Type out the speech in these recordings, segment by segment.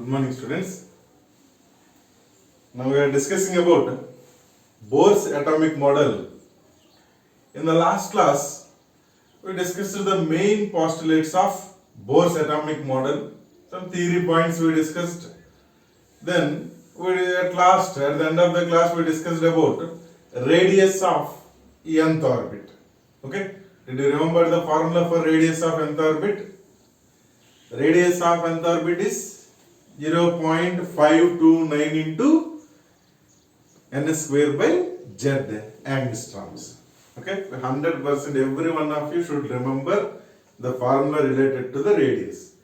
Good morning, students. Now we are discussing about Bohr's atomic model. In the last class, we discussed the main postulates of Bohr's atomic model. Some theory points we discussed. Then, at the end of the class, we discussed about radius of nth orbit. Okay? Did you remember the formula for radius of nth orbit? Radius of nth orbit is 0.529 into n square by z angstroms. Okay, 100% every one of you should remember the formula related to the radius.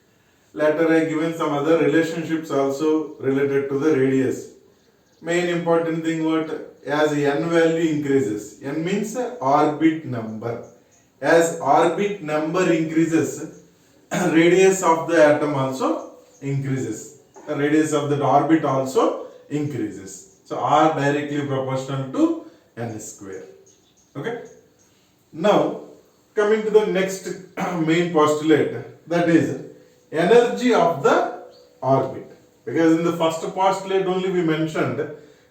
Later I given some other relationships also related to the radius. Main important thing what, as n value increases, n means orbit number. As orbit number increases, radius of the atom also increases. The radius of the orbit also increases. So R directly proportional to n square. Okay. Now coming to the next main postulate, that is energy of the orbit. Because in the first postulate only we mentioned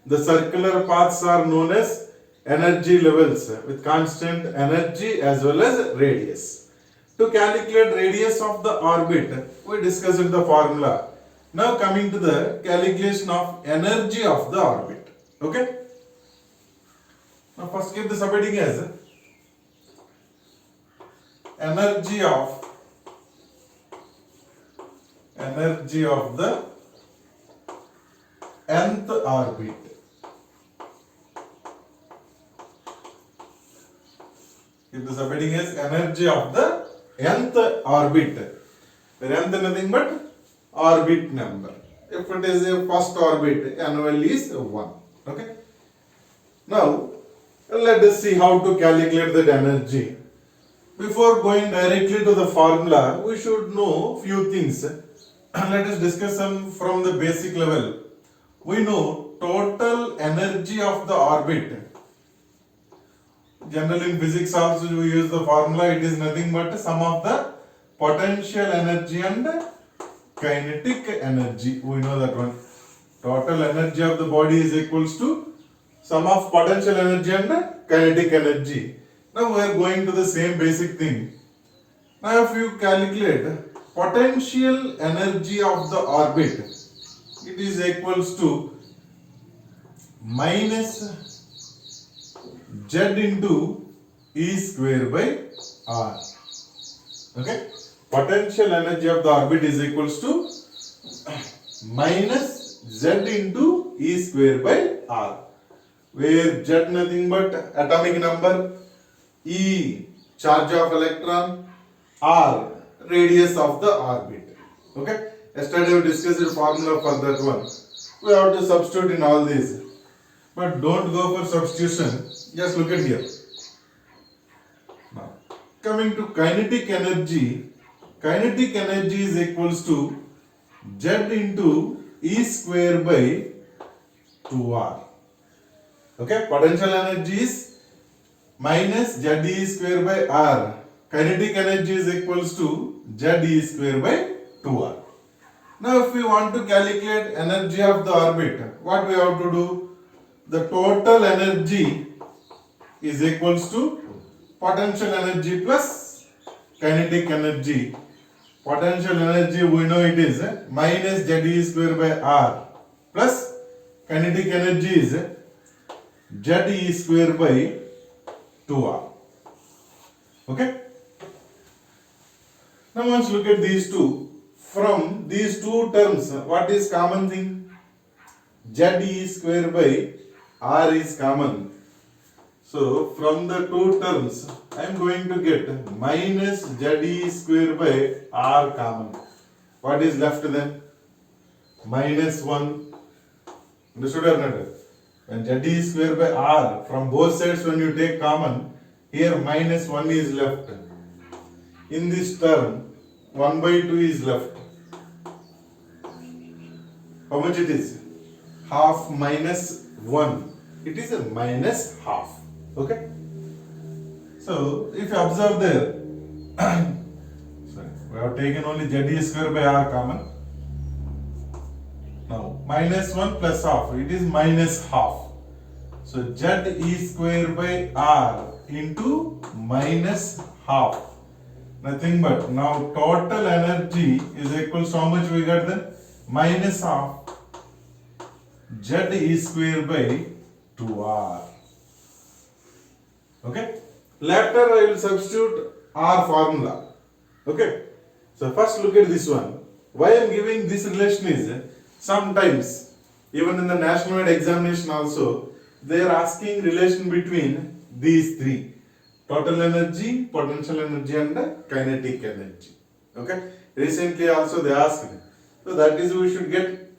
the circular paths are known as energy levels with constant energy as well as radius. To calculate radius of the orbit, we discussed the formula. Now coming to the calculation of energy of the orbit. Okay. Now first keep the subheading as energy of the nth orbit. Keep the subheading as energy of the nth orbit. Where nth nothing but orbit number. If it is a first orbit, n value is 1. Okay. Now let us see how to calculate that energy. Before going directly to the formula, we should know few things. Let us discuss some from the basic level. We know total energy of the orbit. Generally in physics also we use the formula, it is nothing but sum of the potential energy and kinetic energy. We know that one. Total energy of the body is equals to sum of potential energy and kinetic energy. Now we are going to the same basic thing. Now if you calculate potential energy of the orbit, it is equals to minus z into E square by R. Okay? Potential energy of the orbit is equals to minus z into E square by R. Where z nothing but atomic number, E charge of electron, R radius of the orbit. Okay? Yesterday we discussed the formula for that one. We have to substitute in all these. But don't go for substitution. Just look at here. Now, coming to kinetic energy is equals to z into E square by 2R. Okay, potential energy is minus z E square by R. Kinetic energy is equals to z E square by 2R. Now, if we want to calculate energy of the orbit, what we have to do? The total energy is equals to potential energy plus kinetic energy. Potential energy we know it is minus z E square by R plus kinetic energy is z E square by 2R. Okay. Now once look at these two. From these two terms, what is common thing? Z E square by R is common. So from the two terms, I am going to get minus z E square by R common. What is left then? Minus 1. Understood or not? When z E square by R, from both sides when you take common, here minus 1 is left. In this term, 1 by 2 is left. How much it is? Half minus 1. It is a minus half. Okay? So, if you observe there, sorry, we have taken only z E square by R common. Now minus 1 plus half, it is minus half. So Z E square by R into minus half. Nothing but now total energy is equals to how much we got then? Minus half Z E square by 2R. Okay. Later I will substitute R formula. Okay. So first look at this one. Why I am giving this relation is sometimes even in the national examination also they are asking relation between these three: total energy, potential energy and kinetic energy. Okay. Recently also they asked. So that is we should get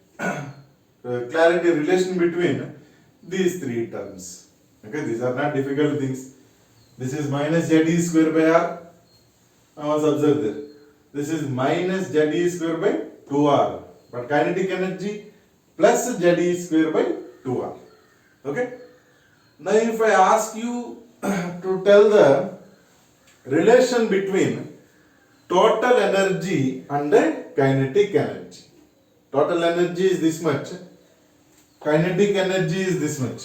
clarity relation between these three terms. Okay. These are not difficult things. This is minus Z square by R. Now observe there. This is minus Z square by 2R. But kinetic energy plus Z square by 2R. Okay. Now if I ask you to tell the relation between total energy and kinetic energy. Total energy is this much. Kinetic energy is this much.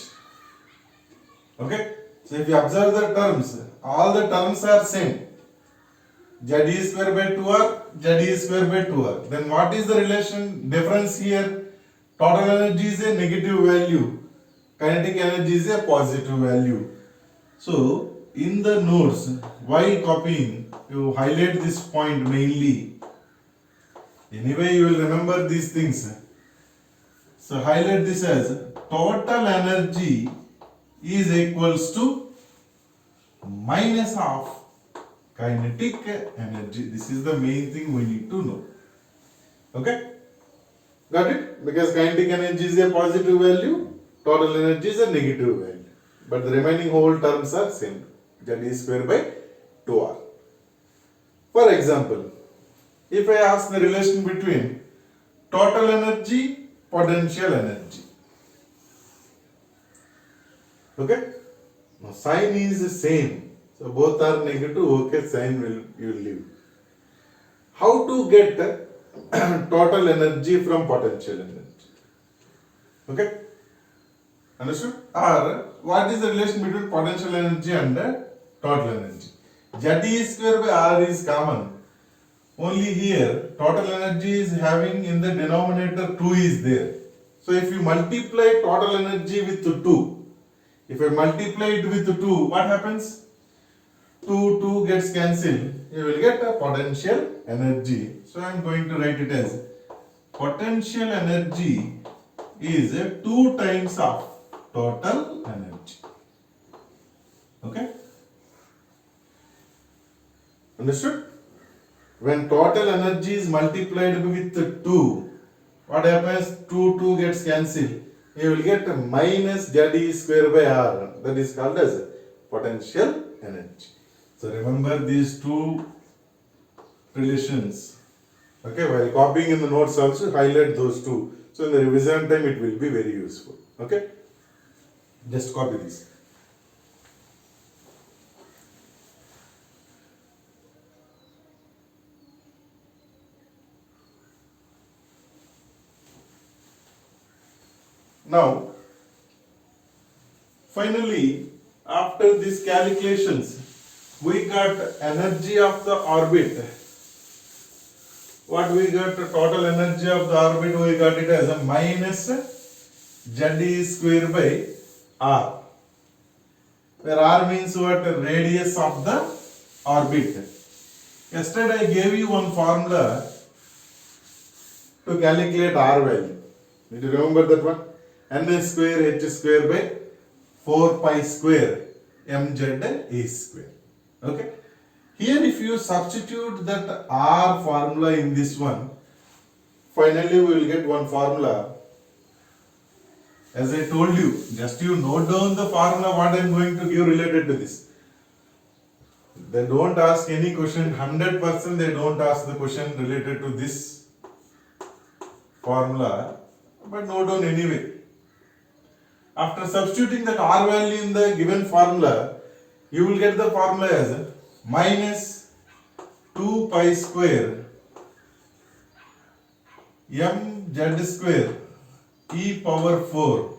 Okay. So if you observe the terms, all the terms are same. Z square by 2R, Z square by 2R. Then what is the relation difference here? Total energy is a negative value. Kinetic energy is a positive value. So in the notes, while copying, you highlight this point mainly. Anyway, you will remember these things. So highlight this as total energy is equals to minus half kinetic energy. This is the main thing we need to know. Okay? Got it? Because kinetic energy is a positive value, total energy is a negative value. But the remaining whole terms are same. Z square by 2R. For example, if I ask the relation between total energy, potential energy. Okay? Now sign is the same. So both are negative, okay, sign you will leave. How to get total energy from potential energy? Okay? Understood? Or what is the relation between potential energy and total energy? Z square by R is common. Only here total energy is having in the denominator 2 is there. So if you multiply total energy with 2, if I multiply it with 2, what happens? 2 gets cancelled. You will get a potential energy. So I am going to write it as potential energy is 2 times of total energy. Okay? Understood? When total energy is multiplied with 2, what happens? 2 gets cancelled. You will get minus Z square by R. That is called as potential energy. So remember these two relations. Okay, while copying in the notes also highlight those two. So in the revision time it will be very useful. Okay, just copy this. Now, finally, after these calculations, we got energy of the orbit. What we got? Total energy of the orbit, we got it as a minus Z square by R. Where R means what? Radius of the orbit. Yesterday I gave you one formula to calculate R value. Did you remember that one? Ns square h square by 4 pi square mz a square. Okay. Here if you substitute that R formula in this one, finally we will get one formula. As I told you, just you note down the formula what I am going to give related to this. They don't ask any question, 100% they don't ask the question related to this formula, but note down anyway. After substituting that R value in the given formula, you will get the formula as minus 2 pi square mz square e power 4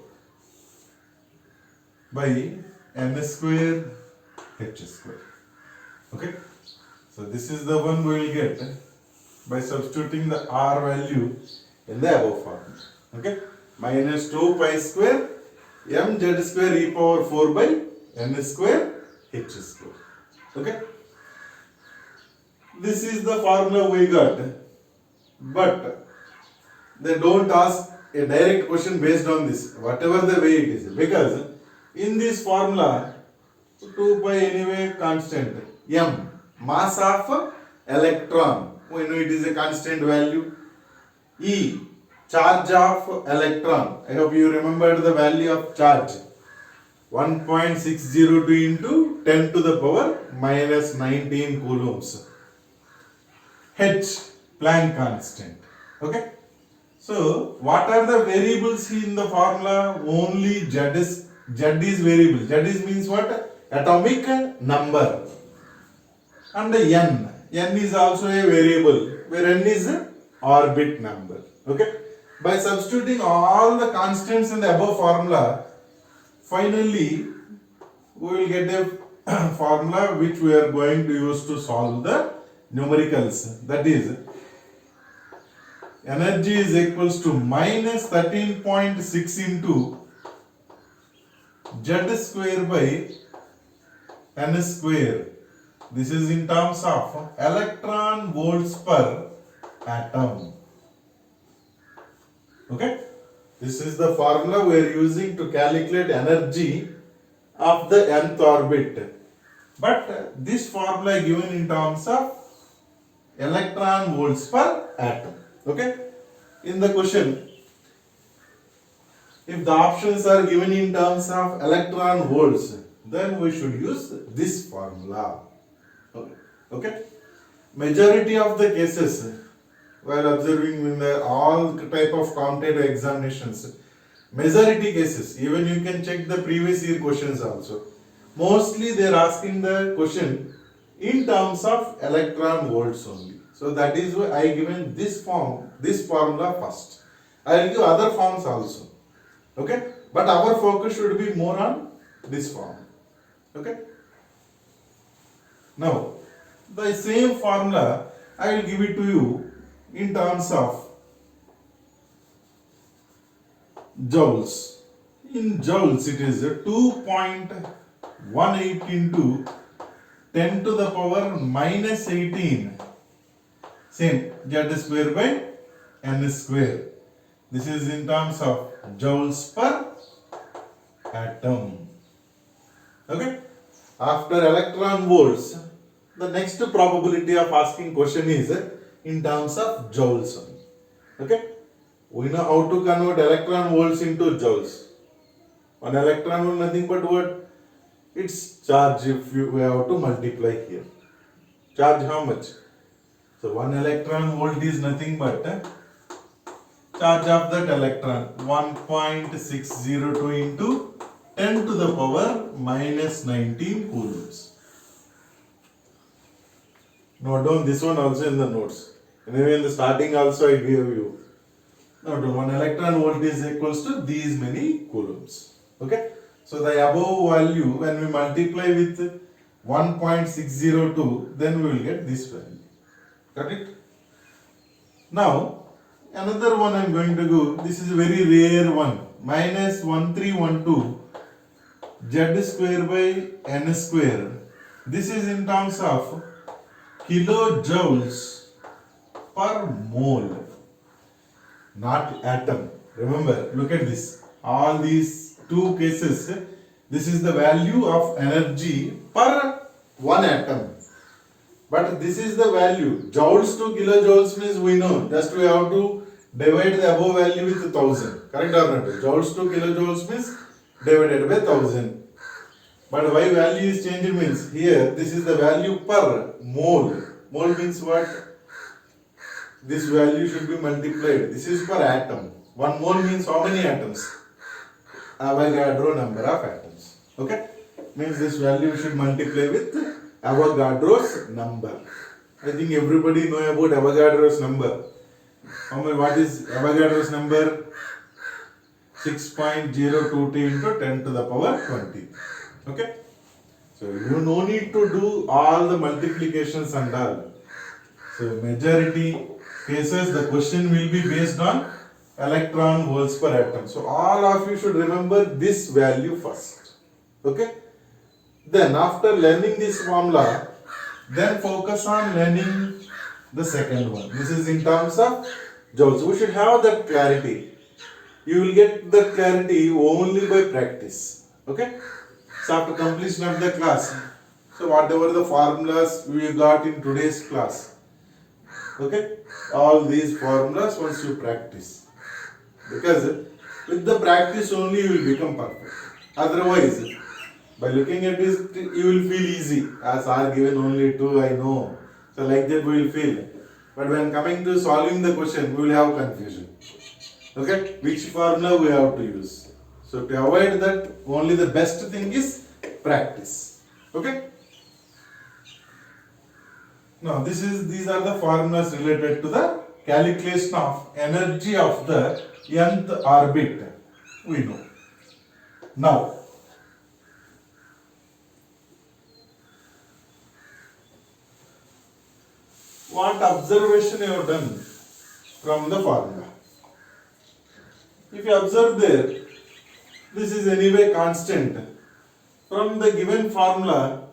by n square h square. Okay, so this is the one we will get by substituting the r value in the above form. Okay, minus 2 pi square mz square e power 4 by n square h square. Okay, this is the formula we got, but they don't ask a direct question based on this, whatever the way it is, because in this formula 2 pi anyway constant, m mass of electron, we know it is a constant value, e charge of electron, I hope you remembered the value of charge, 1.602 into 10 to the power minus 19 coulombs. H Planck constant. Okay. So what are the variables in the formula? Only Z is variable. Z means what? Atomic number. And n. N is also a variable where n is orbit number. Okay. By substituting all the constants in the above formula, finally we will get a formula which we are going to use to solve the numericals. That is, energy is equals to minus 13.6 into Z square by n square. This is in terms of electron volts per atom. Okay, this is the formula we are using to calculate energy of the nth orbit. But this formula given in terms of electron volts per atom. Okay, in the question, if the options are given in terms of electron volts, then we should use this formula. Okay, majority of the cases while observing in the all type of competitive examinations, majority cases, even you can check the previous year questions also, mostly they are asking the question in terms of electron volts only. So that is why I given this formula first. I will give other forms also. Okay, but our focus should be more on this form. Okay, now the same formula I will give it to you in terms of joules. In joules it is 2.18 into 10 to the power minus 18, same Z square by n square. This is in terms of joules per atom. Okay, after electron volts, the next probability of asking question is in terms of joules. Okay, we know how to convert electron volts into joules. One electron volt nothing but what? Its charge if we have to multiply here. Charge how much? So 1 electron volt is nothing but charge of that electron 1.602 into 10 to the power minus 19 coulombs. Note down this one also in the notes. Anyway, in the starting also I gave you. Note down 1 electron volt is equals to these many coulombs. Okay. So the above value when we multiply with 1.602, then we will get this value. Got it? Now another one I am going to do. This is a very rare one. Minus 1312 Z square by n square. This is in terms of kilojoules per mole, not atom. Remember, look at this. All these two cases, this is the value of energy per one atom. But this is the value. Joules to kilojoules means we know. Just we have to divide the above value with 1000. Correct or not? Joules to kilojoules means divided by 1000. But why value is changed means here this is the value per mole. Mole means what? This value should be multiplied. This is per atom. 1 mole means how many atoms? Avogadro number of atoms. Okay? Means this value should multiply with Avogadro's number. I think everybody know about Avogadro's number. What is Avogadro's number? 6.022 into 10 to the power 20. Okay. So you no need to do all the multiplications and all. So majority cases the question will be based on electron volts per atom. So all of you should remember this value first. Okay. Then after learning this formula, then focus on learning the second one. This is in terms of joules. We should have that clarity. You will get that clarity only by practice. Okay. So after completion of the class, so whatever the formulas we got in today's class, okay, all these formulas once you practice, because with the practice only you will become perfect. Otherwise, by looking at this, you will feel easy. As are given only 2, I know. So like that we will feel. But when coming to solving the question, we will have confusion. Okay, which formula we have to use. So to avoid that, only the best thing is practice. Okay. Now these are the formulas related to the calculation of energy of the nth orbit. We know. Now what observation you have done from the formula? If you observe there, this is anyway constant. From the given formula,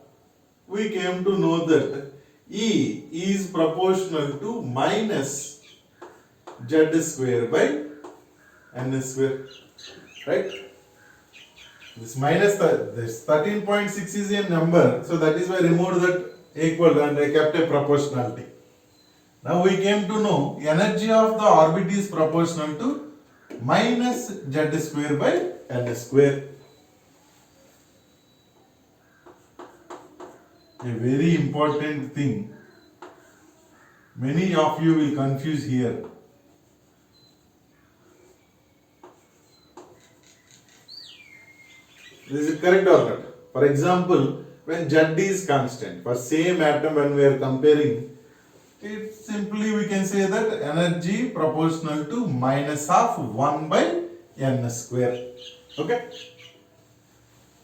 we came to know that E is proportional to minus Z square by N square. Right? This minus this 13.6 is a number, so that is why I removed that equal and I kept a proportionality. Now we came to know energy of the orbit is proportional to minus Z square by N square. A very important thing, many of you will confuse here. This is correct or not? For example, when Z is constant, for same atom when we are comparing, it simply we can say that energy proportional to minus of 1 by N square. Okay.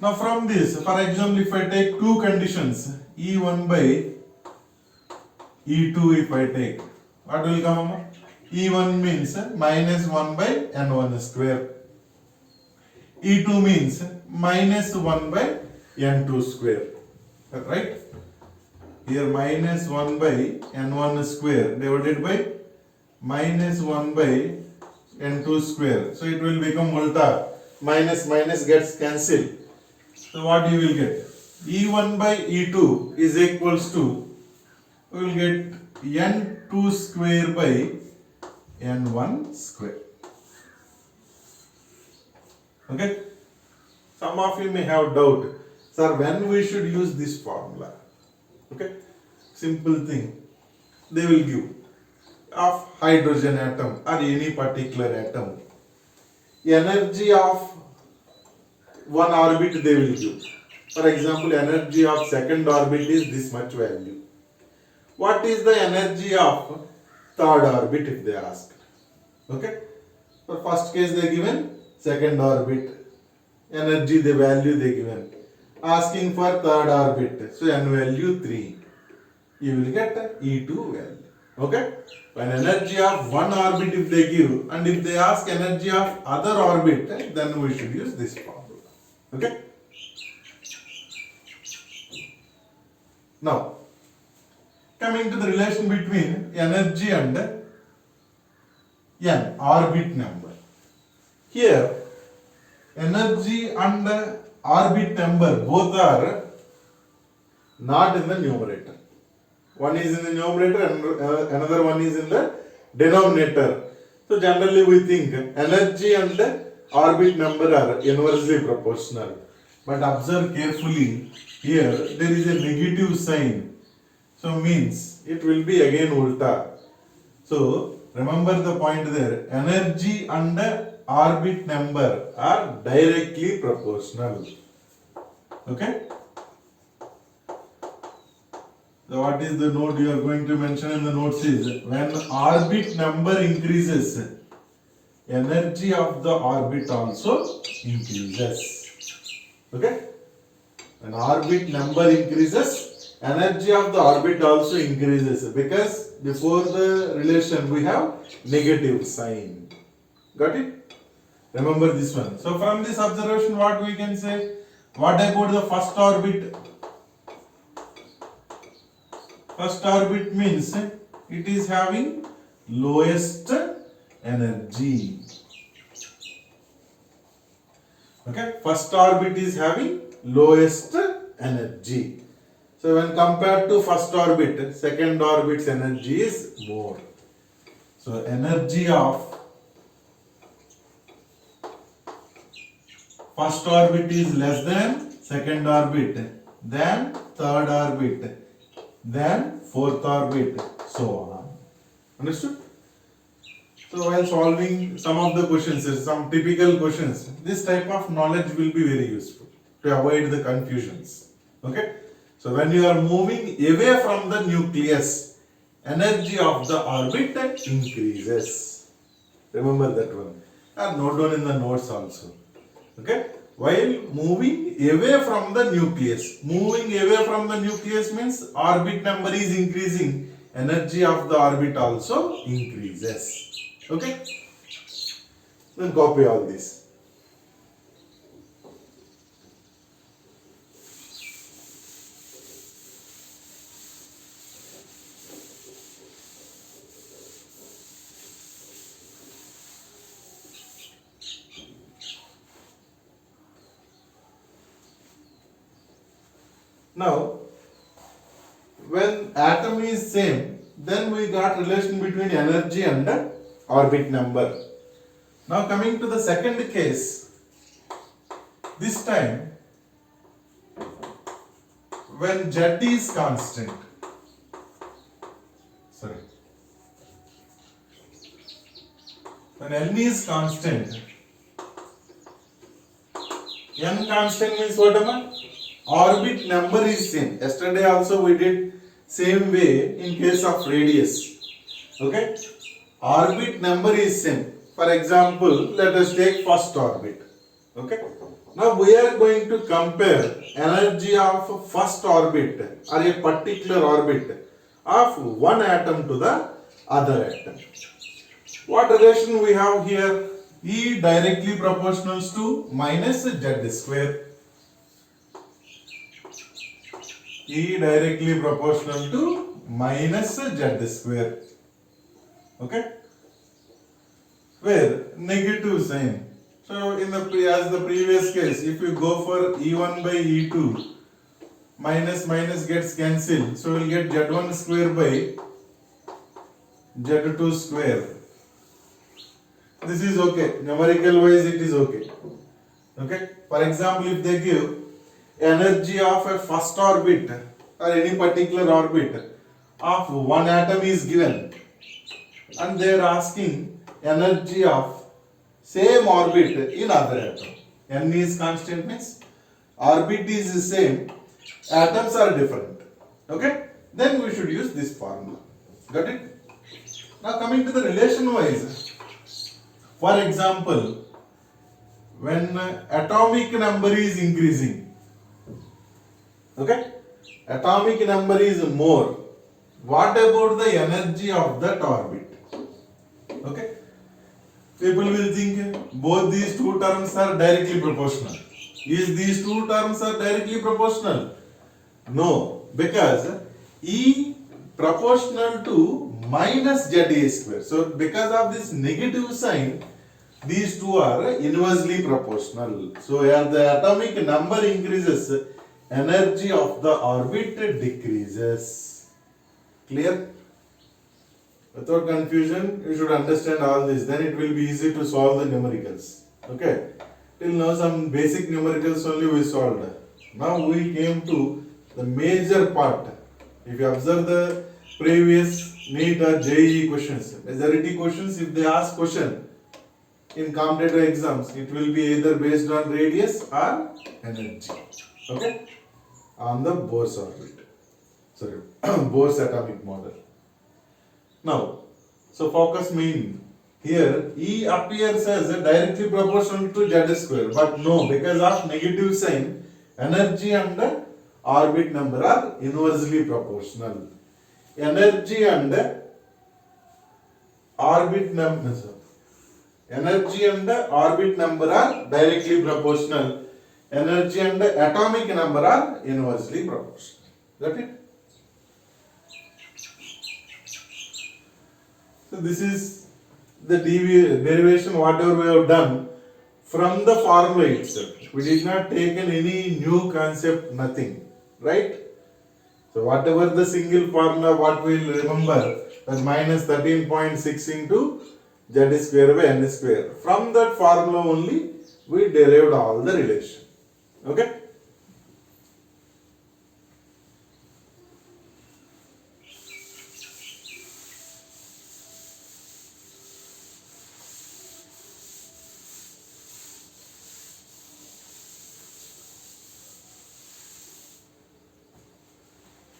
Now from this, for example, if I take two conditions, E1 by E2 if I take, what will come? E1 means minus 1 by N1 square. E2 means minus 1 by N2 square. Right? Here minus 1 by N1 square divided by minus 1 by N2 square. So it will become ulta. Minus minus gets cancelled. So what you will get? E1 by E2 is equals to, we will get N2 square by N1 square. Okay? Some of you may have doubt, sir, when we should use this formula? Okay? Simple thing. They will give of hydrogen atom or any particular atom. Energy of one orbit they will give. For example, energy of second orbit is this much value. What is the energy of third orbit if they ask? Okay? For first case they given second orbit. Energy the value they given. Asking for third orbit. So N value 3. You will get E2 value. Okay? When energy of one orbit if they give, and if they ask energy of other orbit, then we should use this formula. Okay? Now, coming to the relation between energy and N, orbit number. Here, energy and orbit number both are not in the numerator. One is in the numerator and another one is in the denominator. So generally we think energy and orbit number are inversely proportional. But observe carefully, here there is a negative sign. So means it will be again ulta. So remember the point there, energy and orbit number are directly proportional. Okay? So what is the note you are going to mention in the notes is, when orbit number increases, energy of the orbit also increases. Okay? When orbit number increases, energy of the orbit also increases because before the relation we have negative sign. Got it? Remember this one. So from this observation what we can say? What about the first orbit? First orbit means it is having lowest energy. Okay, first orbit is having lowest energy. So when compared to first orbit, second orbit's energy is more. So energy of first orbit is less than second orbit, then third orbit, then fourth orbit, so on. Understood? So while solving some of the questions, some typical questions, this type of knowledge will be very useful to avoid the confusions. Okay? So when you are moving away from the nucleus, energy of the orbit increases. Remember that one. Or note down in the notes also. Okay? While moving away from the nucleus. Moving away from the nucleus means orbit number is increasing. Energy of the orbit also increases. Okay? Then copy all this. Now, when atom is same, then we got relation between energy and orbit number. Now coming to the second case, this time when Z is constant, when N is constant, N constant means what am I? Orbit number is same. Yesterday also we did same way in case of radius. Okay? Orbit number is same. For example, let us take first orbit. Okay? Now we are going to compare energy of first orbit or a particular orbit of one atom to the other atom. What relation we have here? E directly proportional to minus Z square. E directly proportional to minus Z square. Okay? Where negative sign. So in the as the previous case, if you go for E1 by E2, minus minus gets cancelled. So we'll get Z1 square by Z2 square. This is okay. Numerical wise it is okay. Okay. For example, if they give energy of a first orbit or any particular orbit of one atom is given and they are asking energy of same orbit in other atom. N is constant means orbit is the same, atoms are different. Okay? Then we should use this formula. Got it? Now coming to the relation wise. For example, when atomic number is increasing, okay, atomic number is more, what about the energy of that orbit? Okay, people will think both these two terms are directly proportional. Is these two terms are directly proportional? No, because E proportional to minus ZA square. So because of this negative sign, these two are inversely proportional. So as the atomic number increases, energy of the orbit decreases. Clear? Without confusion, you should understand all this. Then it will be easy to solve the numericals. Okay? Till now some basic numericals only we solved. Now we came to the major part. If you observe the previous NEET or JEE questions, majority questions, if they ask question in competitive exams, it will be either based on radius or energy. Okay? On the Bohr's orbit. Bohr's atomic model. Now, so focus main Here E appears as directly proportional to Z square, but no, because of negative sign, energy and orbit number are inversely proportional. Energy and orbit number are directly proportional. Energy and atomic number are inversely proportional. Got it? So this is the derivation whatever we have done from the formula itself. We did not take in any new concept, nothing, right? So whatever the single formula, what we will remember, that minus 13.6 into Z square by N square. From that formula only we derived all the relation. Okay?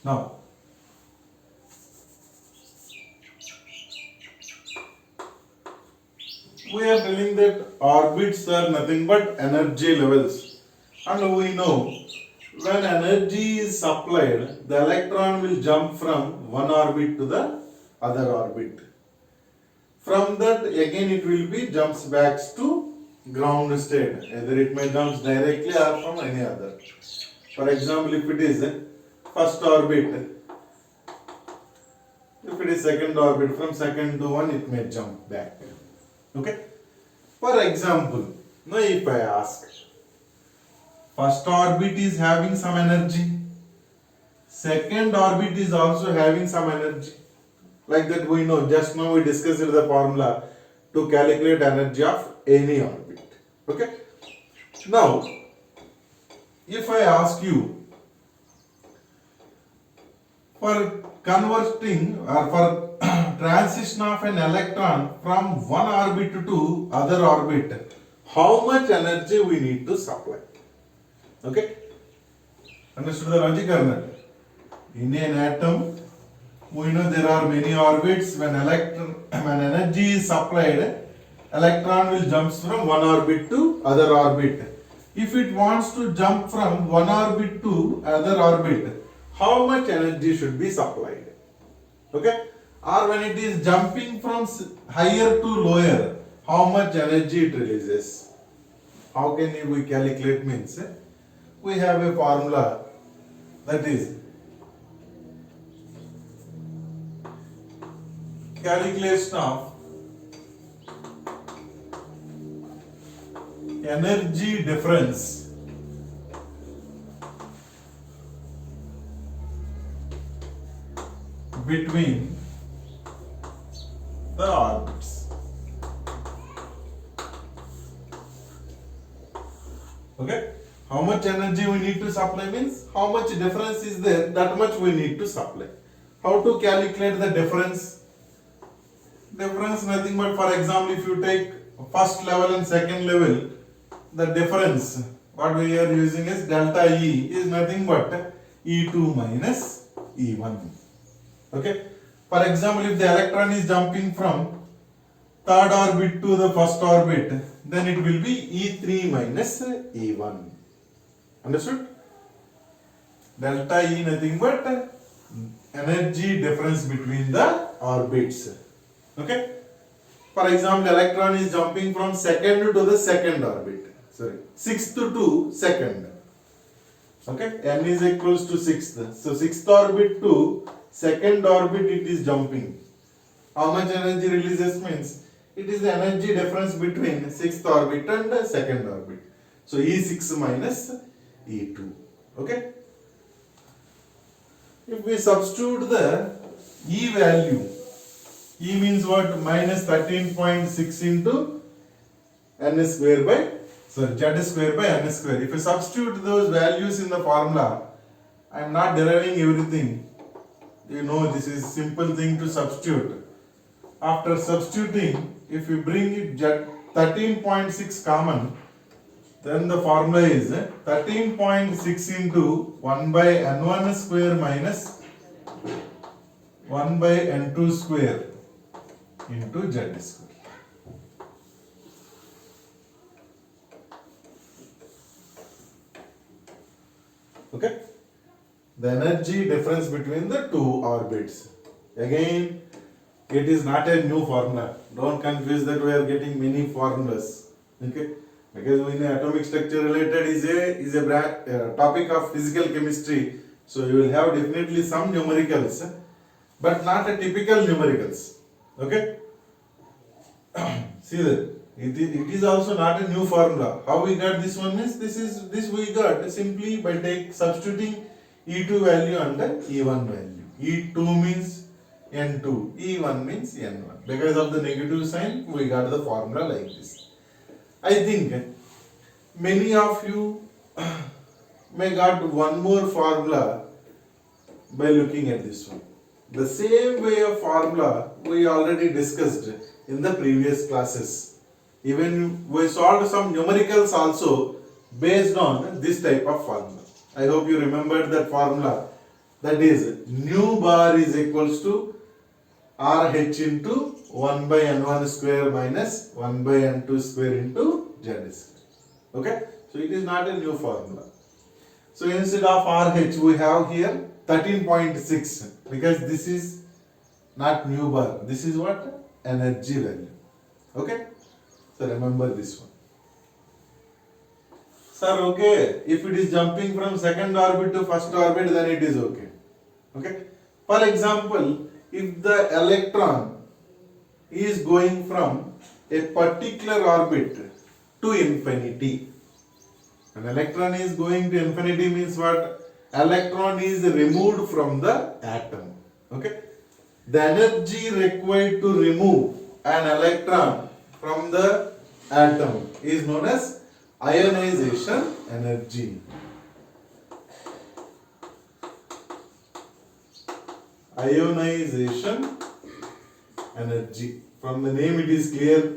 Now, we are telling that orbits are nothing but energy levels, and we know when energy is supplied, the electron will jump from one orbit to the other orbit. From that again it will be jumps back to ground state. Either it may jump directly or from any other. For example, if it is first orbit, if it is second orbit, from second to one it may jump back. Okay? For example, now if I ask, first orbit is having some energy, second orbit is also having some energy. Like that we know, just now we discussed the formula to calculate energy of any orbit. Okay? Now, if I ask you, for converting or for transition of an electron from one orbit to other orbit, how much energy we need to supply? Okay? Understood the logic or not? In an atom, we know there are many orbits. When energy is supplied, electron will jump from one orbit to other orbit. If it wants to jump from one orbit to other orbit, how much energy should be supplied? Okay? Or when it is jumping from higher to lower, how much energy it releases? How can we calculate means? We have a formula, that is calculation of energy difference between the orbits. Okay? How much energy we need to supply means how much difference is there, that much we need to supply. How to calculate the difference? Difference nothing but, for example, if you take first level and second level, the difference what we are using is delta E is nothing but E2 minus E1. Okay? For example, if the electron is jumping from third orbit to the first orbit, then it will be E3 minus E1. Understood? Delta E nothing but energy difference between the orbits. Okay? For example, electron is jumping from second to the second orbit. Sorry, sixth to second. Okay? N is equals to sixth. So sixth orbit to second orbit it is jumping. How much energy releases means it is the energy difference between sixth orbit and second orbit. So E6 minus E2. Okay? If we substitute the E value, E means what? Minus 13.6 into N square by, sorry, Z square by N square. If you substitute those values in the formula, I am not deriving everything. You know, this is simple thing to substitute. After substituting, if you bring it 13.6 common, then the formula is 13.6 into 1 by N1 square minus 1 by N2 square into Z square. Okay, the energy difference between the two orbits. Again, it is not a new formula. Don't confuse that we are getting many formulas. Okay, because in atomic structure related is a topic of physical chemistry. So you will have definitely some numericals, but not a typical numericals. Okay. See that it is also not a new formula. How we got this one means this we got simply by substituting E2 value under E1 value. E2 means N2, E1 means N1. Because of the negative sign, we got the formula like this. I think many of you may got one more formula by looking at this one. The same way of formula we already discussed in the previous classes. Even we solved some numericals also based on this type of formula. I hope you remember that formula. That is, nu bar is equals to RH into 1 by N1 square minus 1 by N2 square into Z square. Okay? So it is not a new formula. So instead of RH we have here 13.6 because this is not nu bar. This is what? Energy value. Okay? So remember this one. Sir, okay, if it is jumping from second orbit to first orbit, then it is okay. Okay? For example, if the electron is going from a particular orbit to infinity, an electron is going to infinity means what? Electron is removed from the atom. Okay? The energy required to remove an electron from the atom is known as ionization energy. Ionization energy. From the name it is clear.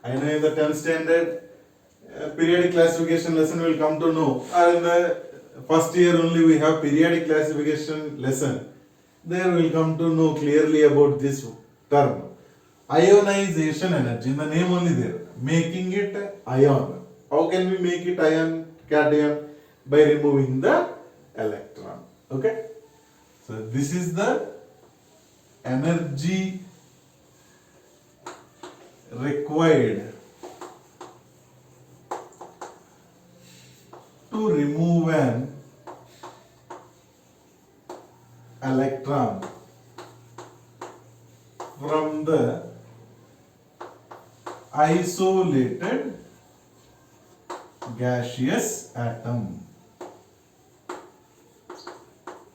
I know in the 10th standard periodic classification lesson will come to know. Or in the first year only we have periodic classification lesson. There will come to know clearly about this term. Ionization energy. In the name only there. Making it ion. How can we make it ion, cation? By removing the electron. Okay? So this is the energy required to remove an electron from the isolated gaseous atom.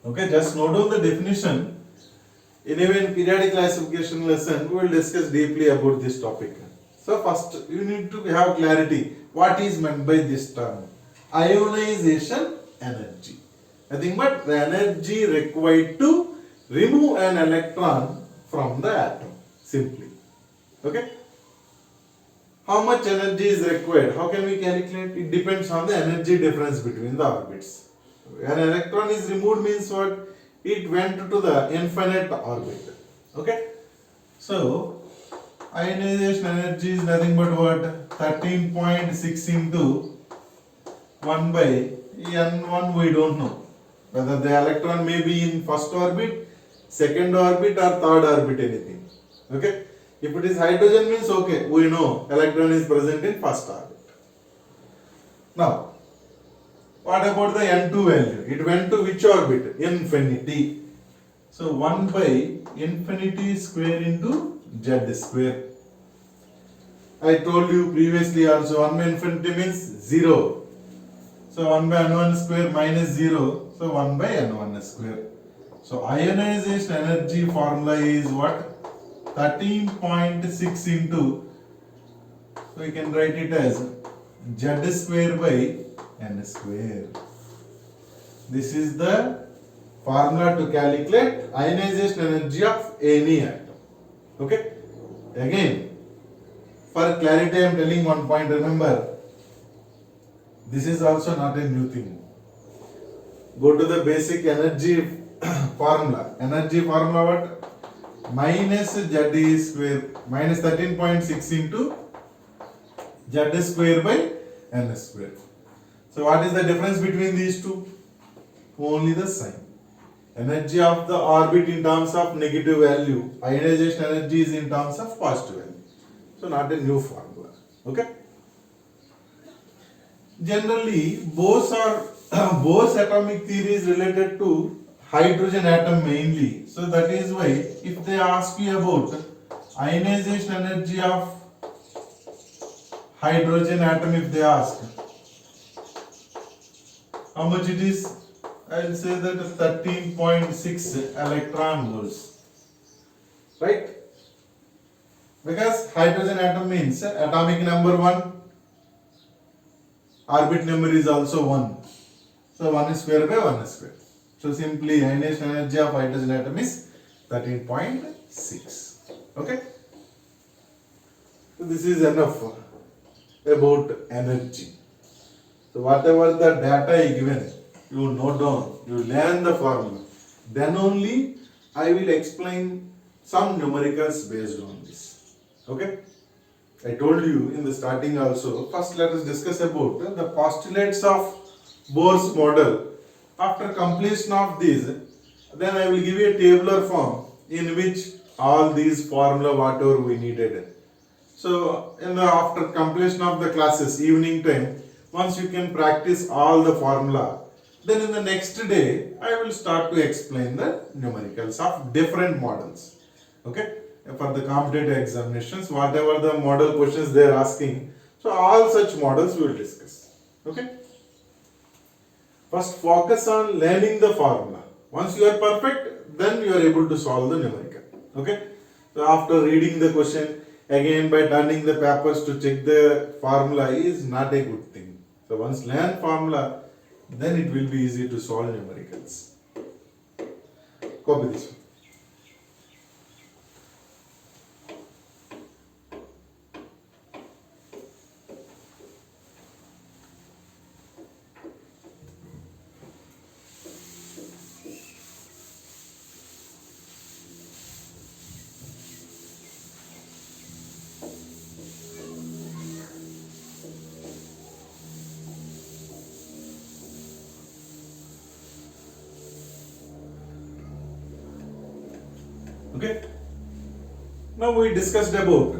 Okay, just note down the definition. Anyway, in periodic classification lesson, we will discuss deeply about this topic. So first, you need to have clarity. What is meant by this term? Ionization energy. Nothing but the energy required to remove an electron from the atom. Simply. Okay? How much energy is required? How can we calculate? It depends on the energy difference between the orbits. An electron is removed means what? It went to the infinite orbit. Okay? So, ionization energy is nothing but what? 13.6 into 1 by N1 we don't know. Whether the electron may be in first orbit, second orbit or third orbit anything. Okay? If it is hydrogen means okay, we know electron is present in first orbit. Now, what about the N2 value? It went to which orbit? Infinity. So 1 by infinity square into Z square. I told you previously also 1 by infinity means 0. So 1 by N1 square minus 0. So 1 by N1 square. So ionization energy formula is what? 13.6 into, so we can write it as Z square by N square. This is the formula to calculate ionization energy of any atom. Okay? Again, for clarity I am telling one point. Remember, this is also not a new thing. Go to the basic energy formula. Energy formula what? Minus Z square, minus 13.6 into Z square by N square. So what is the difference between these two? only the sign. Energy of the orbit in terms of negative value, ionization energy is in terms of positive value. So not a new formula. Okay. Generally, Bose or Bose atomic theory is related to hydrogen atom mainly. So that is why if they ask you about ionization energy of hydrogen atom, if they ask how much it is, I will say that 13.6 electron volts, right? Because hydrogen atom means atomic number 1, orbit number is also 1. So 1 square by 1 square. So simply ionization energy of hydrogen atom is 13.6. Okay? So this is enough about energy. So whatever the data I given, you note down, you learn the formula. Then only I will explain some numericals based on this. Okay? I told you in the starting also. First let us discuss about the postulates of Bohr's model. After completion of these, then I will give you a tabular form in which all these formula whatever we needed. So after completion of the classes, evening time, once you can practice all the formula, then in the next day I will start to explain the numericals of different models. Okay, for the competitive examinations, whatever the model questions they are asking, so all such models we will discuss. Okay. First focus on learning the formula. Once you are perfect, then you are able to solve the numerical. Okay. So after reading the question, again by turning the papers to check the formula is not a good thing. So once learn formula, then it will be easy to solve numericals. Copy this one. Okay. Now we discussed about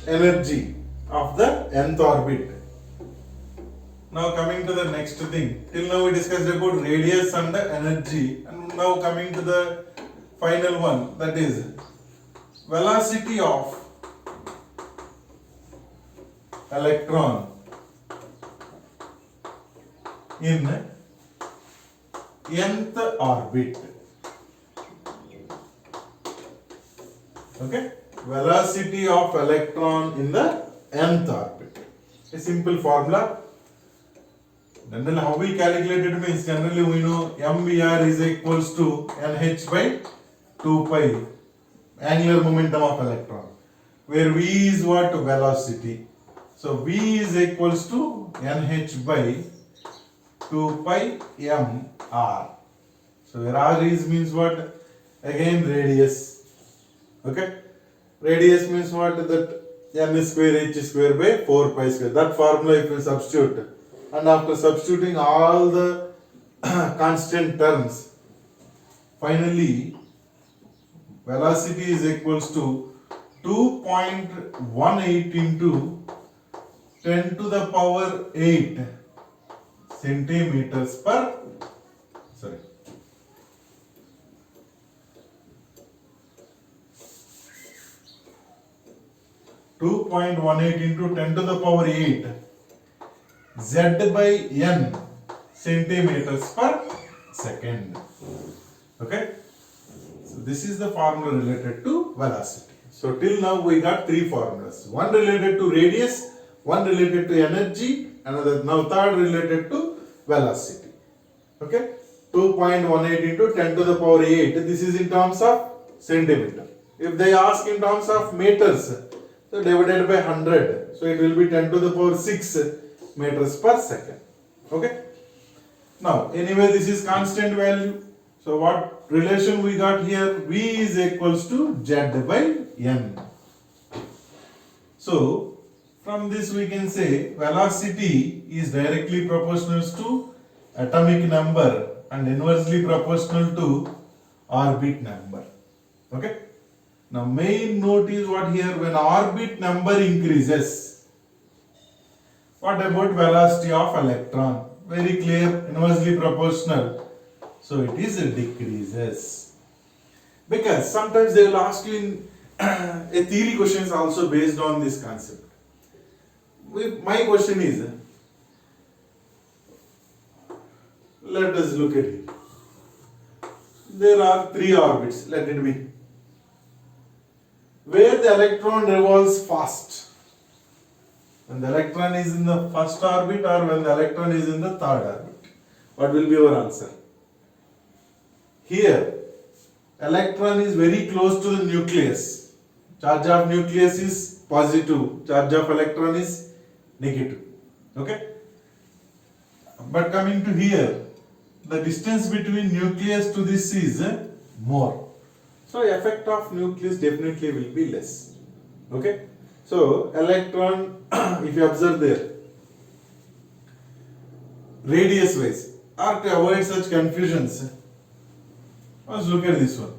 energy of the nth orbit. Now coming to the next thing. Till now we discussed about radius and the energy, and now coming to the final one, that is velocity of electron in nth orbit. Okay, velocity of electron in the nth orbit. A simple formula. Generally, how we calculate it means, generally we know mvr is equals to nh by 2 pi, angular momentum of electron, where v is what? Velocity. So v is equals to nh by 2 pi mr. So where r is means what? Again radius. Okay, radius means what? That n square h square by 4 pi square. That formula if you substitute, and after substituting all the constant terms, finally velocity is equals to 2.18 into 10 to the power 8 centimeters per, sorry, 2.18 into 10 to the power 8 z by n centimeters per second. Okay. So this is the formula related to velocity. So till now we got three formulas. One related to radius, one related to energy, another now third related to velocity. Okay. 2.18 into 10 to the power 8. This is in terms of centimeter. If they ask in terms of meters, so divided by 100. So it will be 10 to the power 6 meters per second. Okay. Now anyway this is constant value. So what relation we got here? V is equals to Z by N. So from this we can say velocity is directly proportional to atomic number and inversely proportional to orbit number. Okay. Now main note is what here, when orbit number increases, what about velocity of electron? Very clear, inversely proportional. So it is decreases. Because sometimes they will ask you in a theory questions also based on this concept. My question is, let us look at it. There are 3 orbits, let it be. Where the electron revolves fast. When the electron is in the first orbit or when the electron is in the third orbit. What will be your answer? Here, electron is very close to the nucleus. Charge of nucleus is positive, charge of electron is negative. Okay? But coming to here, the distance between nucleus to this is more. So effect of nucleus definitely will be less. Okay? So electron, if you observe there, radius wise, or to avoid such confusions, let's look at this one.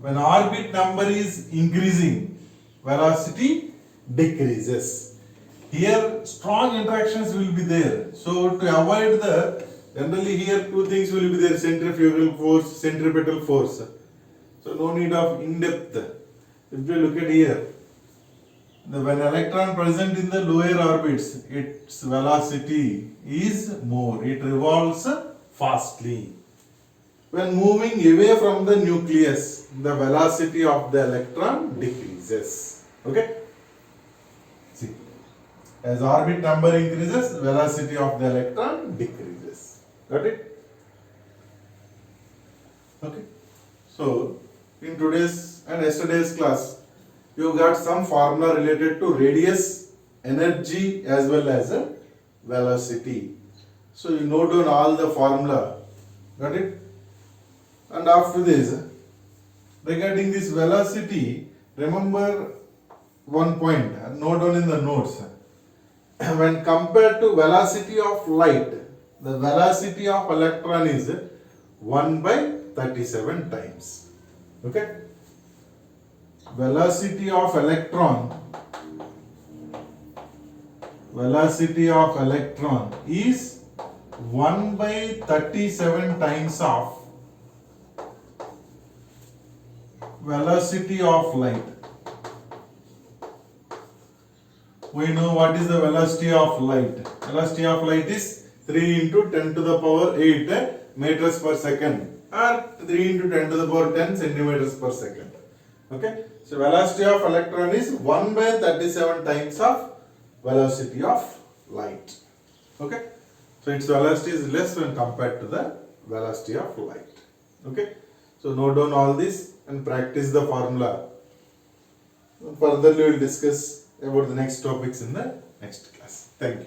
When orbit number is increasing, velocity decreases. Here strong interactions will be there. So to avoid the, generally here 2 things will be there, centrifugal force, centripetal force. So no need of in-depth. If you look at here, when electron present in the lower orbits, its velocity is more. It revolves fastly. When moving away from the nucleus, the velocity of the electron decreases. Okay? See, as orbit number increases, velocity of the electron decreases. Got it? Okay. So, in today's and yesterday's class, you got some formula related to radius, energy as well as velocity. So, you note down all the formula. Got it? And after this, regarding this velocity, remember one point, note down in the notes. When compared to velocity of light, the velocity of electron is 1 by 37 times. Okay? Velocity of electron is 1 by 37 times of velocity of light. We know what is the velocity of light. Velocity of light is 3 into 10 to the power 8 meters per second, or 3 into 10 to the power 10 centimeters per second. Okay? So velocity of electron is 1 by 37 times of velocity of light. Okay? So its velocity is less when compared to the velocity of light. Okay? So note down all this and practice the formula. Further we will discuss about the next topics in the next class. Thank you.